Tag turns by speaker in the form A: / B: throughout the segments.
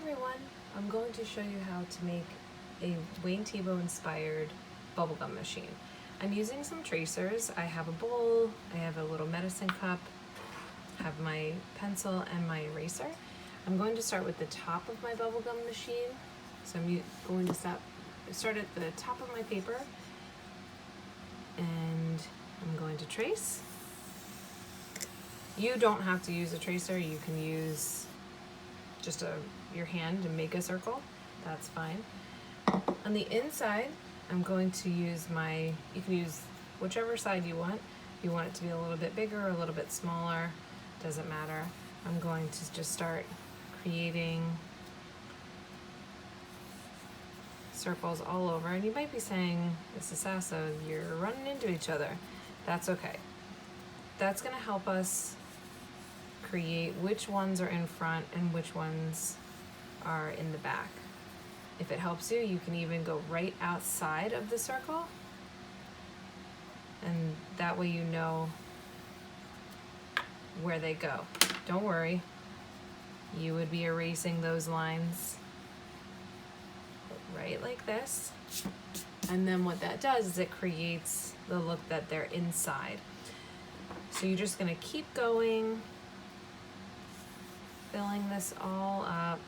A: everyone, I'm going to show you how to make a Wayne Thiebaud inspired bubblegum machine. I'm using some tracers. I have a bowl, I have a little medicine cup, I have my pencil and my eraser. I'm going to start with the top of my bubblegum machine. So I'm going to start at the top of my paper and I'm going to trace. You don't have to use a tracer, you can use just your hand and make a circle, that's fine. On the inside, I'm going to use you can use whichever side you want. If you want it to be a little bit bigger or a little bit smaller, doesn't matter. I'm going to just start creating circles all over. And you might be saying, this is Sasso, you're running into each other. That's okay. That's gonna help us create which ones are in front and which ones are in the back. If it helps you, you can even go right outside of the circle, and that way you know where they go. Don't worry, you would be erasing those lines right like this, and then what that does is it creates the look that they're inside. So you're just gonna keep going, filling this all up.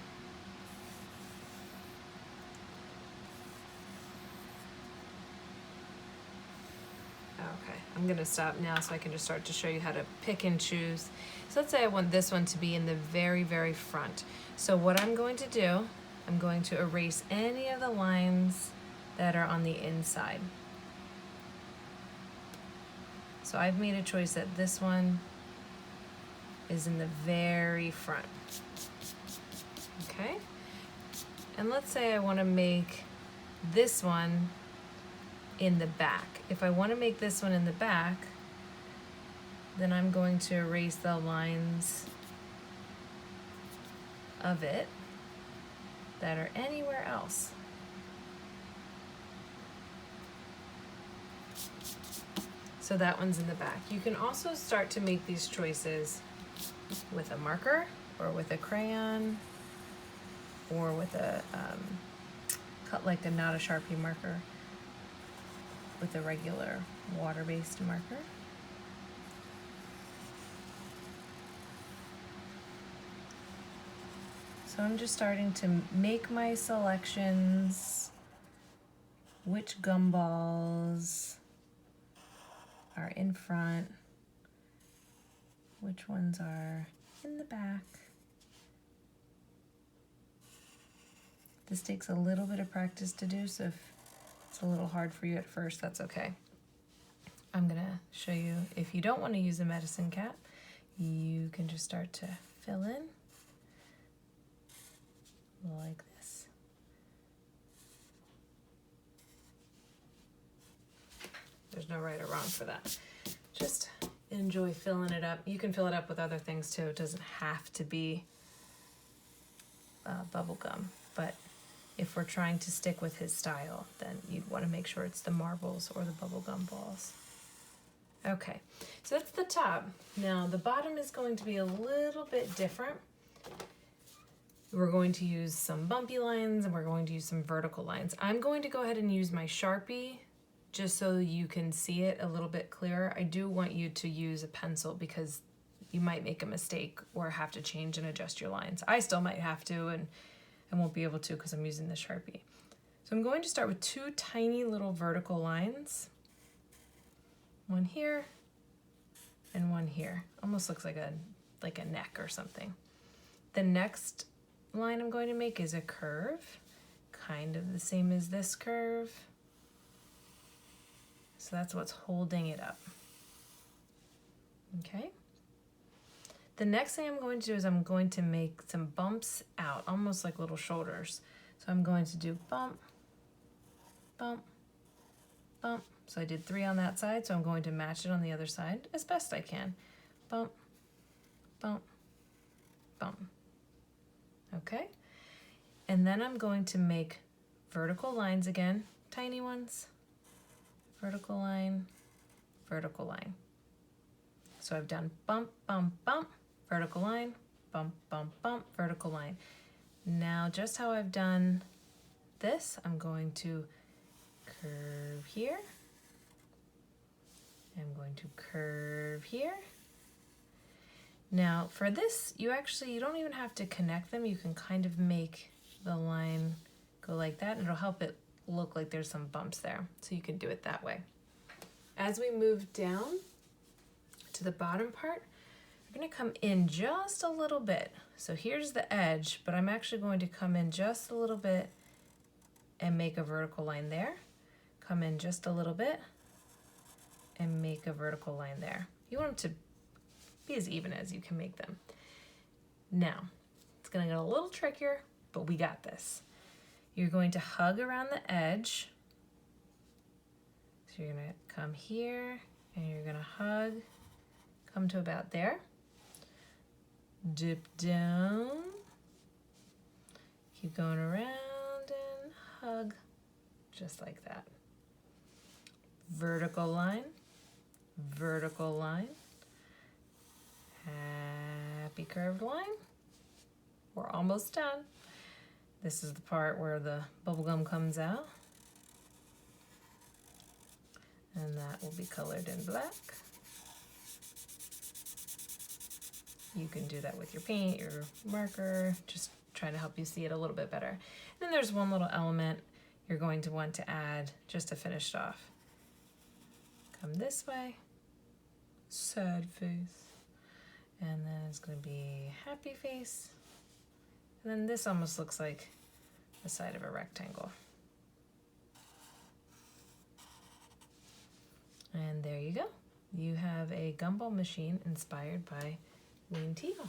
A: Okay, I'm gonna stop now so I can just start to show you how to pick and choose. So let's say I want this one to be in the very, very front. So what I'm going to do, I'm going to erase any of the lines that are on the inside. So I've made a choice that this one is in the very front. Okay? And let's say I want to make this one in the back. If I want to make this one in the back, then I'm going to erase the lines of it that are anywhere else. So that one's in the back. You can also start to make these choices with a marker or with a crayon or with a cut like not a Sharpie marker, with a regular water-based marker. So I'm just starting to make my selections, which gumballs are in front, which ones are in the back. This takes a little bit of practice to do, so if it's a little hard for you at first, that's okay. I'm gonna show you, if you don't want to use a medicine cap, you can just start to fill in like this. There's no right or wrong for that. Just enjoy filling it up. You can fill it up with other things too. It doesn't have to be bubble gum, but if we're trying to stick with his style, then you'd want to make sure it's the marbles or the bubblegum balls. Okay, so that's the top. Now the bottom is going to be a little bit different. We're going to use some bumpy lines and we're going to use some vertical lines. I'm going to go ahead and use my Sharpie just so you can see it a little bit clearer. I do want you to use a pencil because you might make a mistake or have to change and adjust your lines. I still might have to, and I won't be able to because I'm using the Sharpie. So I'm going to start with two tiny little vertical lines. One here and one here. Almost looks like a neck or something. The next line I'm going to make is a curve, kind of the same as this curve. So that's what's holding it up. Okay. The next thing I'm going to do is I'm going to make some bumps out, almost like little shoulders. So I'm going to do bump, bump, bump. So I did 3 on that side, so I'm going to match it on the other side as best I can. Bump, bump, bump. Okay? And then I'm going to make vertical lines again, tiny ones. Vertical line, vertical line. So I've done bump, bump, bump, vertical line, bump, bump, bump, vertical line. Now, just how I've done this, I'm going to curve here. I'm going to curve here. Now, for this, you don't even have to connect them. You can kind of make the line go like that, and it'll help it look like there's some bumps there. So you can do it that way. As we move down to the bottom part, we're going to come in just a little bit. So here's the edge, but I'm actually going to come in just a little bit and make a vertical line there. Come in just a little bit and make a vertical line there. You want them to be as even as you can make them. Now, it's going to get a little trickier, but we got this. You're going to hug around the edge. So you're going to come here and you're going to hug, come to about there. Dip down, keep going around and hug, just like that. Vertical line, happy curved line. We're almost done. This is the part where the bubble gum comes out, and that will be colored in black. You can do that with your paint, your marker, just trying to help you see it a little bit better. And then there's one little element you're going to want to add just to finish it off. Come this way, sad face, and then it's going to be happy face. And then this almost looks like the side of a rectangle. And there you go. You have a gumball machine inspired by Green Teal.